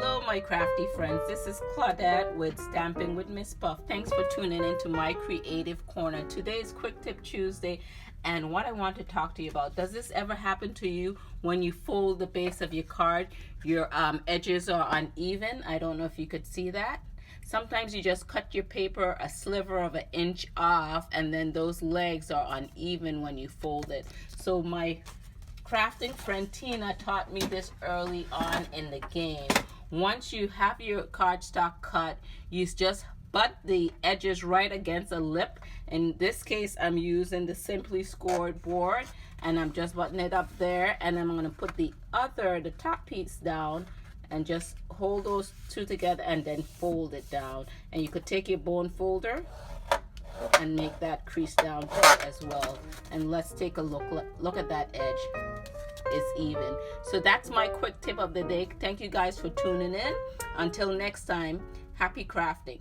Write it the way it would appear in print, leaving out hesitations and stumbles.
Hello my crafty friends, this is Claudette with Stamping with MsPuff. Thanks for tuning into my creative corner. Today is Quick Tip Tuesday, and what I want to talk to you about, does this ever happen to you when you fold the base of your card, your edges are uneven? I don't know if you could see that. Sometimes you just cut your paper a sliver of an inch off and then those legs are uneven when you fold it. So my crafting friend Tina taught me this early on in the game. Once you have your cardstock cut, you just butt the edges right against a lip. In this case, I'm using the Simply Scored board, and I'm just buttoning it up there, and I'm going to put the top piece down and just hold those two together and then fold it down. And you could take your bone folder and make that crease down there as well. And let's take a look at that edge. It's even. So that's my quick tip of the day. Thank you guys for tuning in. Until next time, happy crafting.